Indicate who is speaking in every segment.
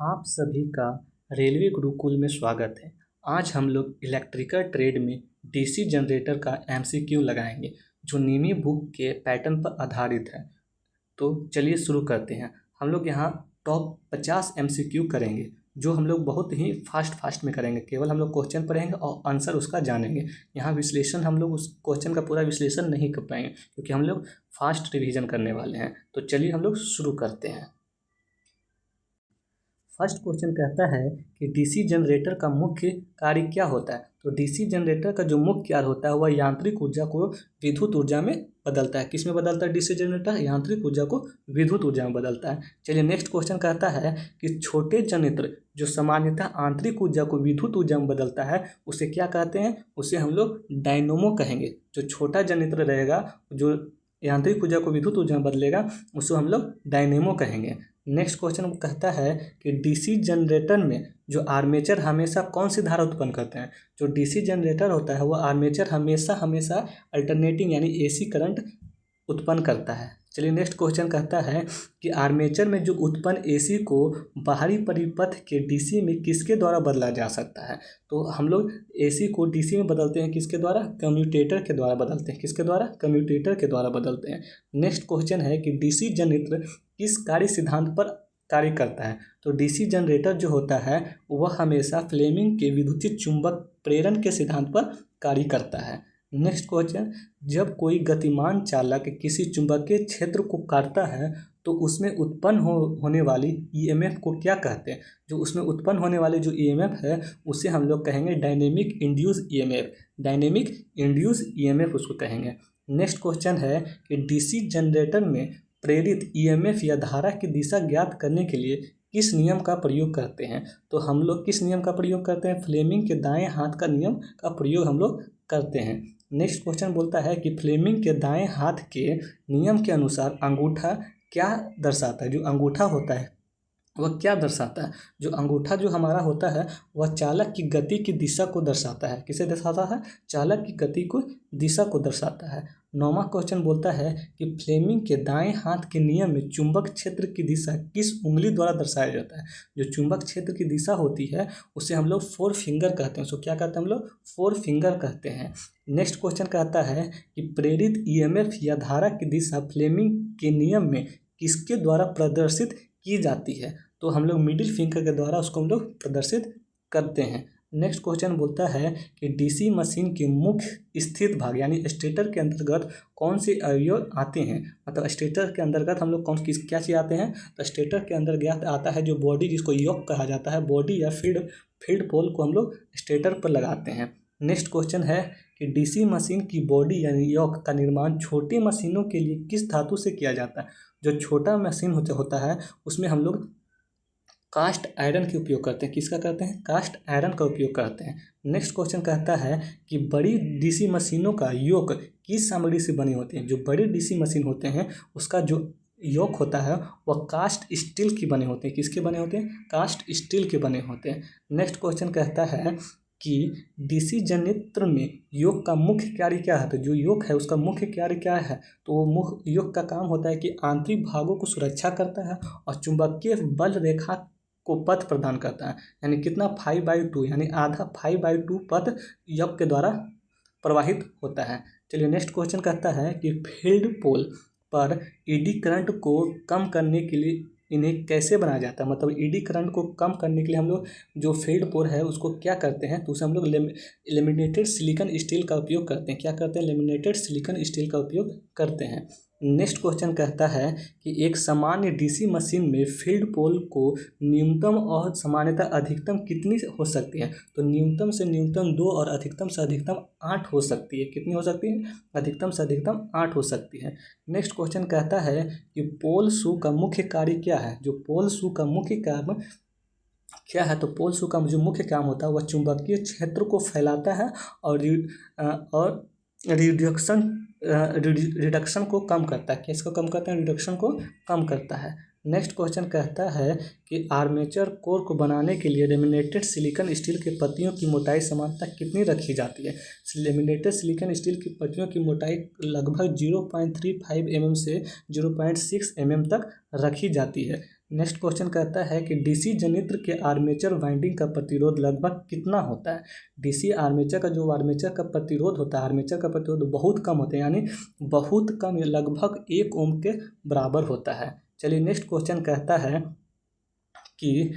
Speaker 1: आप सभी का रेलवे गुरुकुल में स्वागत है। आज हम लोग इलेक्ट्रिकल ट्रेड में डीसी जनरेटर का एमसीक्यू लगाएंगे जो नीमी बुक के पैटर्न पर आधारित है। तो चलिए शुरू करते हैं। हम लोग यहाँ टॉप 50 एमसीक्यू करेंगे जो हम लोग बहुत ही फास्ट में करेंगे। केवल हम लोग क्वेश्चन पढ़ेंगे और आंसर उसका जानेंगे। यहाँ विश्लेषण हम लोग उस क्वेश्चन का पूरा विश्लेषण नहीं कर पाएंगे क्योंकि हम लोग फास्ट रिवीजन करने वाले हैं। तो चलिए हम लोग शुरू करते हैं। फर्स्ट क्वेश्चन कहता है कि डीसी जनरेटर का मुख्य कार्य क्या होता है। तो डीसी जनरेटर का जो मुख्य कार्य होता है वह यांत्रिक ऊर्जा को विद्युत ऊर्जा में बदलता है। किस में बदलता है डीसी जनरेटर? यांत्रिक ऊर्जा को विद्युत ऊर्जा में बदलता है। चलिए नेक्स्ट क्वेश्चन कहता है कि छोटे जनरेटर जो सामान्यतः आंतरिक ऊर्जा को विद्युत ऊर्जा में बदलता है उसे क्या कहते हैं? उसे हम लोग डायनोमो कहेंगे। जो छोटा जनरेटर रहेगा जो यांत्रिक ऊर्जा को विद्युत ऊर्जा में बदलेगा उसे हम लोग डायनेमो कहेंगे। नेक्स्ट क्वेश्चन कहता है कि डीसी जनरेटर में जो आर्मेचर हमेशा कौन सी धारा उत्पन्न करते हैं। जो डीसी जनरेटर होता है वो आर्मेचर हमेशा अल्टरनेटिंग यानी एसी करंट उत्पन्न करता है। चलिए नेक्स्ट क्वेश्चन कहता है कि आर्मेचर में जो उत्पन्न एसी को बाहरी परिपथ के डीसी में किसके द्वारा बदला जा सकता है। तो हम लोग एसी को डीसी में बदलते हैं किसके द्वारा? कम्यूटेटर के द्वारा बदलते हैं। किसके द्वारा? कम्यूटेटर के द्वारा बदलते हैं। नेक्स्ट क्वेश्चन है कि डीसी जनरेटर किस कार्य सिद्धांत पर कार्य करता है। तो डीसी जनरेटर जो होता है वह हमेशा फ्लेमिंग के विद्युत चुंबक प्रेरण के सिद्धांत पर कार्य करता है। नेक्स्ट क्वेश्चन, जब कोई गतिमान चालक किसी चुंबकीय क्षेत्र को काटता है तो उसमें उत्पन्न होने वाली ईएमएफ को क्या कहते हैं। जो उसमें उत्पन्न होने वाली जो ईएमएफ है उसे हम लोग कहेंगे dynamic induce EMF. Dynamic induce EMF उसको कहेंगे। नेक्स्ट क्वेश्चन है कि डीसी जनरेटर में प्रेरित ईएमएफ या धारा की दिशा ज्ञात करने के लिए किस नियम का प्रयोग करते हैं। तो हम लोग किस नियम का प्रयोग करते हैं? फ्लेमिंग के दाएं हाथ का नियम का प्रयोग हम लोग करते हैं। नेक्स्ट क्वेश्चन बोलता है कि फ्लेमिंग के दाएं हाथ के नियम के अनुसार अंगूठा क्या दर्शाता है। जो अंगूठा होता है वह क्या दर्शाता है? जो अंगूठा जो हमारा होता है वह चालक की गति की दिशा को दर्शाता है। किसे दर्शाता है? चालक की गति को दिशा को दर्शाता है। 9वां क्वेश्चन बोलता है कि फ्लेमिंग के दाएं हाथ के नियम में चुंबक क्षेत्र की दिशा किस उंगली द्वारा दर्शाया जाता है। जो चुंबक क्षेत्र की दिशा होती है उसे हम लोग 4 फिंगर कहते हैं। उसको क्या कहते हैं हम लोग? 4 फिंगर कहते हैं। नेक्स्ट क्वेश्चन कहता है कि प्रेरित ईएमएफ या धारा की दिशा फ्लेमिंग के नियम में किसके द्वारा प्रदर्शित की जाती है। तो हम लोग मिडिल फिंगर के द्वारा उसको हम लोग प्रदर्शित करते हैं। नेक्स्ट क्वेश्चन बोलता है कि डीसी मशीन के मुख्य स्थित भाग यानी स्टेटर के अंतर्गत कौन से अवयव आते हैं। मतलब स्टेटर के अंतर्गत हम लोग क्या चीज़ आते हैं। तो स्टेटर के अंतर्गत आता है जो बॉडी जिसको योक कहा जाता है। बॉडी या फीड पोल को हम लोग स्टेटर पर लगाते हैं। नेक्स्ट क्वेश्चन है कि डीसी मशीन की बॉडी यानी योक का निर्माण छोटी मशीनों के लिए किस धातु से किया जाता है। जो छोटा मशीन होता है उसमें हम लोग कास्ट आयरन के उपयोग करते हैं। किसका करते हैं? कास्ट आयरन का उपयोग करते हैं। नेक्स्ट क्वेश्चन कहता है कि बड़ी डीसी मशीनों का योक किस सामग्री से बनी होती है। जो बड़ी डीसी मशीन होते हैं उसका जो योक होता है वह कास्ट स्टील की बने होते हैं। किसके बने होते हैं? कास्ट स्टील के बने होते हैं। नेक्स्ट क्वेश्चन कहता है कि डीसी जनरेटर में योक का मुख्य कार्य क्या है। तो जो योक है उसका मुख्य कार्य क्या है? तो वो मुख्य योक का काम होता है कि आंतरिक भागों को सुरक्षा करता है और चुंबकीय बल रेखा को पथ प्रदान करता है। यानी कितना 5/2 यानी आधा 5/2 पथ योक के द्वारा प्रवाहित होता है। चलिए नेक्स्ट क्वेश्चन कहता है कि फील्ड पोल पर ईडी करंट को कम करने के लिए इन्हें कैसे बनाया जाता है। मतलब ईडी करंट को कम करने के लिए हम लोग जो फील्ड पोल है उसको क्या करते हैं। तो उसे हम लोग लेमिनेटेड सिलिकॉन स्टील का उपयोग करते हैं। क्या करते हैं? लेमिनेटेड सिलिकॉन स्टील का उपयोग करते हैं। नेक्स्ट क्वेश्चन कहता है कि एक सामान्य डीसी मशीन में फील्ड पोल को न्यूनतम और सामान्यतः अधिकतम कितनी हो सकती है। तो न्यूनतम से न्यूनतम 2 और अधिकतम से अधिकतम 8 हो सकती है। कितनी हो सकती है? अधिकतम से अधिकतम 8 हो सकती है। नेक्स्ट क्वेश्चन कहता है कि पोल शू का मुख्य कार्य क्या है। जो पोल शू का मुख्य काम क्या है। तो पोल शू का जो मुख्य काम होता है वह चुंबकीय क्षेत्र को फैलाता है और रिडक्शन को कम करता है। किसको कम करता है? रिडक्शन को कम करता है। नेक्स्ट क्वेश्चन कहता है कि आर्मेचर कोर को बनाने के लिए लेमिनेटेड सिलिकॉन स्टील के पत्तियों की मोटाई सामान्यतः कितनी रखी जाती है। लेमिनेटेड सिलिकॉन स्टील की पत्तियों की मोटाई लगभग 0.35 mm से 0.6 mm तक रखी जाती है। नेक्स्ट क्वेश्चन कहता है कि डीसी जनरेटर के आर्मेचर वाइंडिंग का प्रतिरोध लगभग कितना होता है। डीसी आर्मेचर का जो आर्मेचर का प्रतिरोध होता है, आर्मेचर का प्रतिरोध बहुत कम होता है, यानी बहुत कम, लगभग 1 ओम के बराबर होता है। चलिए नेक्स्ट क्वेश्चन कहता है कि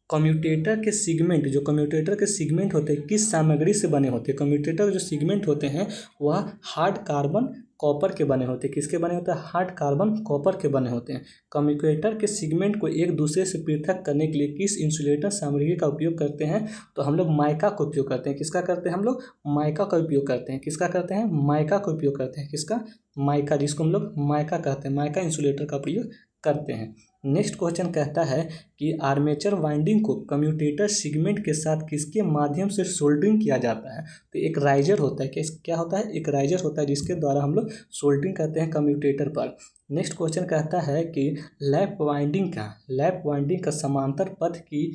Speaker 1: कम्यूटेटर के सीगमेंट, जो कम्यूटेटर के सीगमेंट होते हैं किस सामग्री से बने होते हैं। कम्यूटेटर जो सीगमेंट होते हैं वह हार्ड कार्बन कॉपर के बने होते हैं। किसके बने होते हैं? हार्ड कार्बन कॉपर के बने होते हैं। कम्यूटेटर के सीगमेंट को एक दूसरे से पृथक करने के लिए किस इंसुलेटर सामग्री का उपयोग करते हैं? तो हम लोग माइका का उपयोग करते हैं। किसका करते हैं? हम लोग माइका का उपयोग करते हैं। किसका करते हैं? माइका का उपयोग करते हैं। किसका? माइका, जिसको हम लोग माइका कहते हैं, माइका इंसुलेटर का प्रयोग करते हैं। नेक्स्ट क्वेश्चन कहता है कि आर्मेचर वाइंडिंग को कम्यूटेटर सेगमेंट के साथ किसके माध्यम से सोल्डरिंग किया जाता है। तो एक राइजर होता है। क्या होता है? एक राइजर होता है जिसके द्वारा हम लोग सोल्डरिंग करते हैं कम्यूटेटर पर। नेक्स्ट क्वेश्चन कहता है कि लैप वाइंडिंग का समांतर पथ की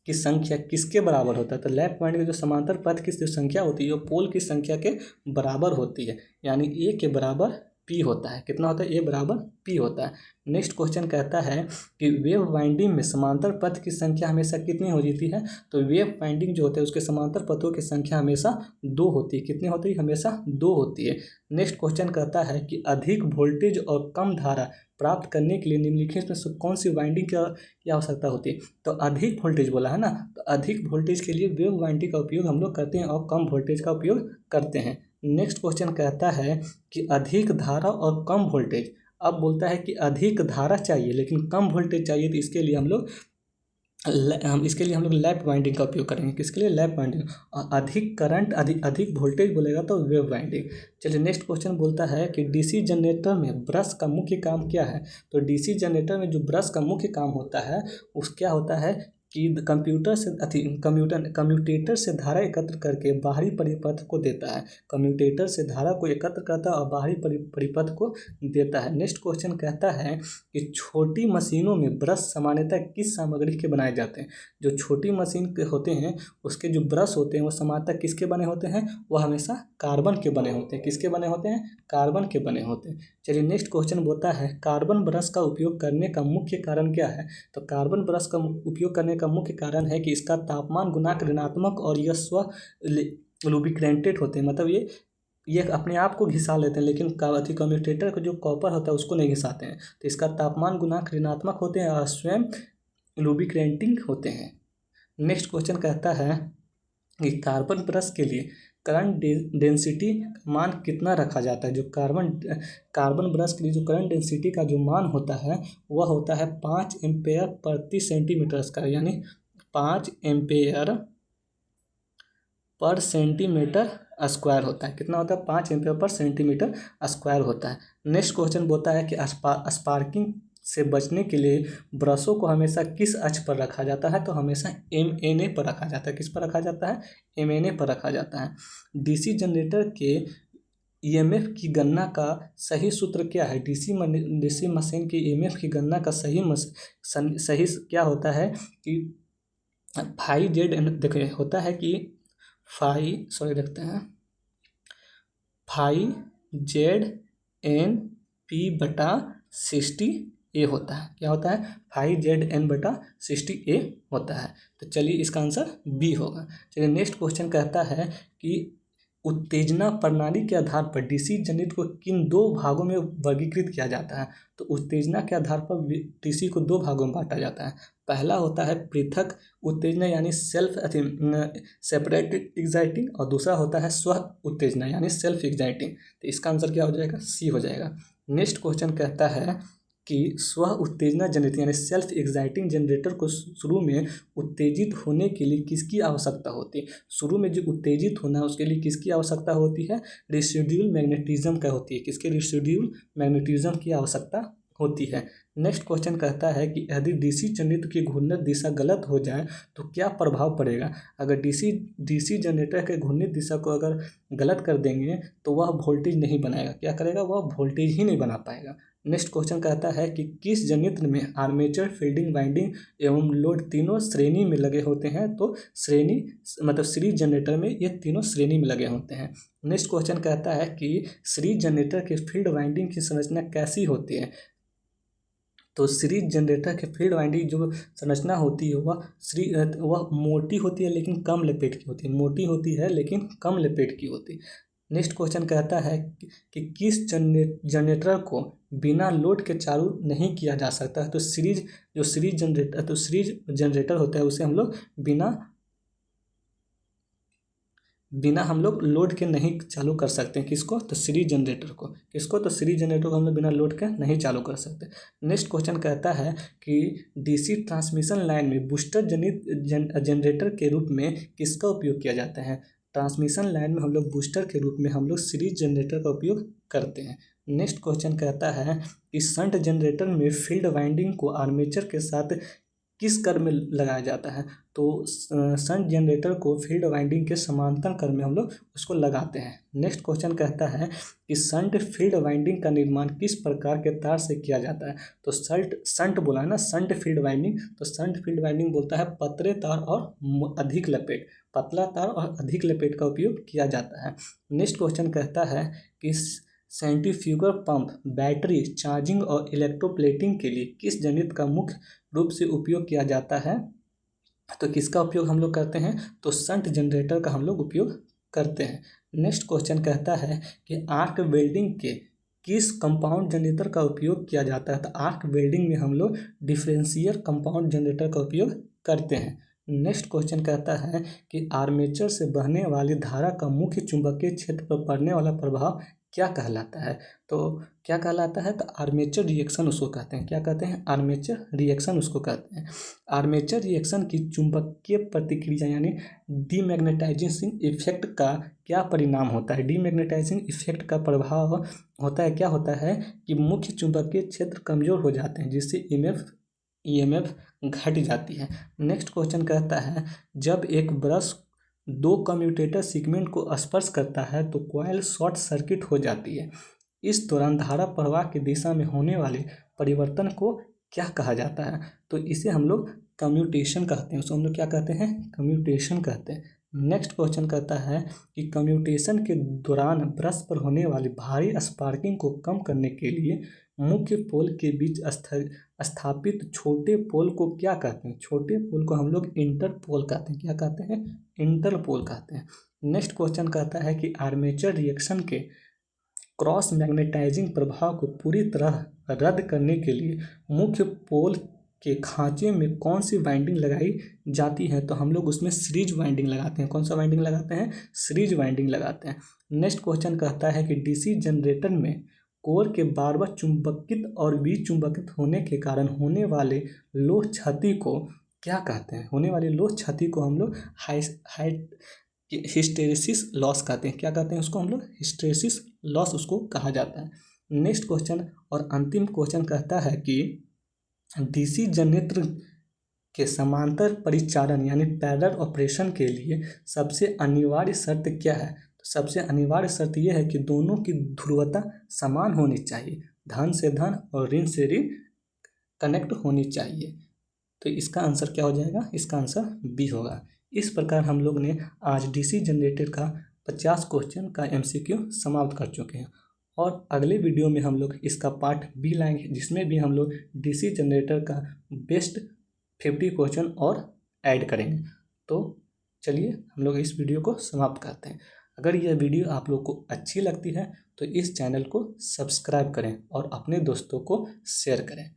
Speaker 1: संख्या किसके बराबर होता है। तो लैप वाइंडिंग का जो समांतर पथ की जो संख्या होती है वो पोल की संख्या के बराबर होती है, यानी ए के बराबर पी होता है। कितना होता है? ए बराबर पी होता है। नेक्स्ट क्वेश्चन कहता है कि वेव वाइंडिंग में समांतर पथ की संख्या हमेशा कितनी हो जाती है। तो वेव वाइंडिंग जो होता है उसके समांतर पथों की संख्या हमेशा 2 होती है। कितनी होती है? हमेशा 2 होती है। नेक्स्ट क्वेश्चन कहता है कि अधिक वोल्टेज और कम धारा प्राप्त करने के लिए निम्नलिखित में से कौन सी वाइंडिंग की आवश्यकता होती है। तो अधिक वोल्टेज बोला है ना, तो अधिक वोल्टेज के लिए वेव वाइंडिंग का उपयोग हम लोग करते हैं और कम वोल्टेज का उपयोग करते हैं। नेक्स्ट क्वेश्चन कहता है कि अधिक धारा और कम वोल्टेज। अब बोलता है कि अधिक धारा चाहिए लेकिन कम वोल्टेज चाहिए, तो इसके लिए हम लोग लैप वाइंडिंग का उपयोग करेंगे। किसके लिए? Lap winding. अधिक करंट, अधिक वोल्टेज बोलेगा तो वेव वाइंडिंग। चलिए नेक्स्ट क्वेश्चन बोलता है कि डीसी जनरेटर में ब्रश का मुख्य काम क्या है। तो डीसी जनरेटर में जो ब्रश का मुख्य काम होता है उस क्या होता है कि कम्यूटेटर से धारा एकत्र करके बाहरी परिपथ को देता है। कम्यूटेटर से धारा को एकत्र करता है और बाहरी परिपथ को देता है। नेक्स्ट क्वेश्चन कहता है कि छोटी मशीनों में ब्रश सामान्यतः किस सामग्री के बनाए जाते हैं। जो छोटी मशीन के होते हैं उसके जो ब्रश होते हैं वो सामान्यतः किसके बने होते हैं? वह हमेशा कार्बन के बने होते हैं। किसके बने होते हैं? कार्बन के बने होते हैं। चलिए नेक्स्ट क्वेश्चन बोलता है कार्बन ब्रश का उपयोग करने का मुख्य कारण क्या है। तो कार्बन ब्रश का उपयोग करने का मुख्य कारण है कि इसका तापमान गुणांक ऋणात्मक और यह स्व लुब्रिकेटेड होते हैं। मतलब ये अपने आप को घिसा लेते हैं, लेकिन कम्यूटेटर का जो कॉपर होता है उसको नहीं घिसाते हैं। तो इसका तापमान गुणांक ऋणात्मक होते हैं और स्वयं लुब्रिकेटिंग होते हैं। नेक्स्ट क्वेश्चन कहता है कि कार्बन ब्रश के लिए करंट डेंसिटी मान कितना रखा जाता है। जो कार्बन ब्रश के लिए जो करंट डेंसिटी का जो मान होता है वह होता है 5 एम्पेयर प्रति सेंटीमीटर स्क्वायर, यानी 5 एम्पेयर पर सेंटीमीटर स्क्वायर होता है। कितना होता है? 5 एम्पेयर पर सेंटीमीटर स्क्वायर होता है। नेक्स्ट क्वेश्चन बोलता है कि स्पार्किंग से बचने के लिए ब्रशों को हमेशा किस अक्ष पर रखा जाता है। तो हमेशा MNA पर रखा जाता है। किस पर रखा जाता है? MNA पर रखा जाता है। डीसी जनरेटर के EMF की गणना का सही सूत्र क्या है। डीसी मशीन की EMF की गणना का सही क्या होता है कि फाई जेड एन, देखिए होता है कि देखते हैं फाई ZN/60A होता है। क्या होता है? फाई ZN/60A होता है। तो चलिए इसका आंसर बी होगा। चलिए नेक्स्ट क्वेश्चन कहता है कि उत्तेजना प्रणाली के आधार पर डीसी जनरेटर को किन 2 भागों में वर्गीकृत किया जाता है। तो उत्तेजना के आधार पर डीसी को 2 भागों में बांटा जाता है। पहला होता है पृथक उत्तेजना यानी सेपरेटेड एक्साइटिंग, और दूसरा होता है स्व उत्तेजना यानी सेल्फ एक्साइटिंग। तो इसका आंसर क्या हो जाएगा? सी हो जाएगा। नेक्स्ट क्वेश्चन कहता है कि स्व उत्तेजना जनरेटर यानी सेल्फ एक्साइटिंग जनरेटर को शुरू में उत्तेजित होने के लिए किसकी आवश्यकता होती है। शुरू में जो उत्तेजित होना है उसके लिए किसकी आवश्यकता होती है? रेसिड्यूल मैग्नेटिज्म का होती है। किसके? रेसिड्यूल मैग्नेटिज्म की आवश्यकता होती है। नेक्स्ट क्वेश्चन कहता है कि यदि डीसी जनरेटर की घूर्णन दिशा गलत हो जाए तो क्या प्रभाव पड़ेगा। अगर डीसी जनरेटर के घूर्णन दिशा को अगर गलत कर देंगे तो वह वोल्टेज नहीं बनाएगा। क्या करेगा? वह वोल्टेज ही नहीं बना पाएगा। नेक्स्ट क्वेश्चन कहता है कि किस जनरेटर में आर्मेचर, फील्डिंग, वाइंडिंग एवं लोड तीनों श्रेणी में लगे होते हैं। तो श्रेणी मतलब सीरीज जनरेटर में ये तीनों श्रेणी में लगे होते हैं। नेक्स्ट क्वेश्चन कहता है कि सीरीज जनरेटर के फील्ड वाइंडिंग की संरचना कैसी होती है। तो सीरीज जनरेटर के फील्ड वाइंडिंग जो संरचना होती है वह मोटी होती है लेकिन कम लपेट की होती है, मोटी होती है लेकिन कम लपेट की होती है। नेक्स्ट क्वेश्चन कहता है कि किस जनरेटर को बिना लोड के चालू नहीं किया जा सकता है। तो सीरीज जनरेटर होता है उसे हम लोग बिना हम लोग लोड के नहीं चालू कर सकते हैं। किसको? तो सीरीज जनरेटर को। तो सीरीज जनरेटर को हम लोग बिना लोड के नहीं चालू कर सकते। नेक्स्ट क्वेश्चन कहता है कि डीसी ट्रांसमिशन लाइन में बूस्टर जनित जनरेटर के रूप में किसका उपयोग किया जाता है। ट्रांसमिशन लाइन में हम लोग बूस्टर के रूप में हम लोग सीरीज जनरेटर का उपयोग करते हैं। नेक्स्ट क्वेश्चन कहता है कि शंट जनरेटर में फील्ड वाइंडिंग को आर्मेचर के साथ किस कर में लगाया जाता है। तो शंट जनरेटर को फील्ड वाइंडिंग के समांतर कर में हम लोग उसको लगाते हैं। नेक्स्ट क्वेश्चन कहता है कि शंट फील्ड वाइंडिंग का निर्माण किस प्रकार के तार से किया जाता है। तो शंट बोला है ना, शंट फील्ड वाइंडिंग। तो शंट फील्ड वाइंडिंग बोलता है पतले तार और अधिक लपेट, पतला तार और अधिक लपेट का उपयोग किया जाता है। नेक्स्ट क्वेश्चन कहता है कि सेंट्रीफ्यूगल पंप बैटरी चार्जिंग और इलेक्ट्रोप्लेटिंग के लिए किस जनित का मुख्य रूप से उपयोग किया जाता है। तो किसका उपयोग हम लोग करते हैं। तो शंट जनरेटर का हम लोग उपयोग करते हैं। नेक्स्ट क्वेश्चन कहता है कि आर्क वेल्डिंग के किस कंपाउंड जनरेटर का उपयोग किया जाता है। तो आर्क वेल्डिंग में हम लोग डिफरेंशियल कंपाउंड जनरेटर का उपयोग करते हैं। नेक्स्ट क्वेश्चन कहता है कि आर्मेचर से बहने वाली धारा का मुख्य चुंबकीय क्षेत्र पर पड़ने वाला प्रभाव क्या कहलाता है। तो क्या कहलाता है। तो आर्मेचर रिएक्शन उसको कहते हैं। क्या कहते हैं। आर्मेचर रिएक्शन उसको कहते हैं। आर्मेचर रिएक्शन की चुंबकीय प्रतिक्रिया यानी डीमैग्नेटाइजिंग इफेक्ट का क्या परिणाम होता है। डीमैग्नेटाइजिंग इफेक्ट का प्रभाव होता है, क्या होता है कि मुख्य चुंबकीय क्षेत्र कमजोर हो जाते हैं जिससे ईएमएफ घट जाती है। नेक्स्ट क्वेश्चन कहता है जब एक ब्रश दो कम्यूटेटर सेगमेंट को स्पर्श करता है तो कॉइल शॉर्ट सर्किट हो जाती है। इस दौरान धारा प्रवाह की दिशा में होने वाले परिवर्तन को क्या कहा जाता है। तो इसे हम लोग कम्यूटेशन कहते हैं। उसको हम लोग क्या कहते हैं। कम्यूटेशन कहते हैं। नेक्स्ट क्वेश्चन कहता है कि कम्यूटेशन के दौरान ब्रश पर होने वाली भारी स्पार्किंग को कम करने के लिए मुख्य पोल के बीच स्थापित छोटे पोल को क्या कहते हैं। छोटे पोल को हम लोग इंटरपोल कहते हैं। क्या कहते हैं। इंटरपोल कहते हैं। नेक्स्ट क्वेश्चन कहता है कि आर्मेचर रिएक्शन के क्रॉस मैग्नेटाइजिंग प्रभाव को पूरी तरह रद्द करने के लिए मुख्य पोल के खांचे में कौन सी वाइंडिंग लगाई जाती है। तो हम लोग उसमें सीरीज वाइंडिंग लगाते हैं। कौन सा वाइंडिंग लगाते हैं। सीरीज वाइंडिंग लगाते हैं। नेक्स्ट क्वेश्चन कहता है कि डीसी जनरेटर में कोर के बार बार चुंबकित और विचुंबकित होने के कारण होने वाले लोह क्षति को क्या कहते हैं। होने वाली लोह क्षति को हम लोग हिस्टेरेसिस लॉस कहते हैं। क्या कहते हैं उसको हम लोग। हिस्टेरेसिस लॉस उसको कहा जाता है। नेक्स्ट क्वेश्चन और अंतिम क्वेश्चन कहता है कि डीसी जनरेटर के समांतर परिचालन यानी पैरेलल ऑपरेशन के लिए सबसे अनिवार्य शर्त क्या है। तो सबसे अनिवार्य शर्त यह है कि दोनों की ध्रुवता समान होनी चाहिए, धन से धन और ऋण से ऋण कनेक्ट होनी चाहिए। तो इसका आंसर क्या हो जाएगा। इसका आंसर बी होगा। इस प्रकार हम लोग ने आज डीसी जनरेटर का 50 क्वेश्चन का एमसीक्यू समाप्त कर चुके हैं और अगले वीडियो में हम लोग इसका पार्ट बी लाएंगे जिसमें भी हम लोग डीसी जनरेटर का बेस्ट 50 क्वेश्चन और ऐड करेंगे। तो चलिए हम लोग इस वीडियो को समाप्त करते हैं। अगर यह वीडियो आप लोग को अच्छी लगती है तो इस चैनल को सब्सक्राइब करें और अपने दोस्तों को शेयर करें।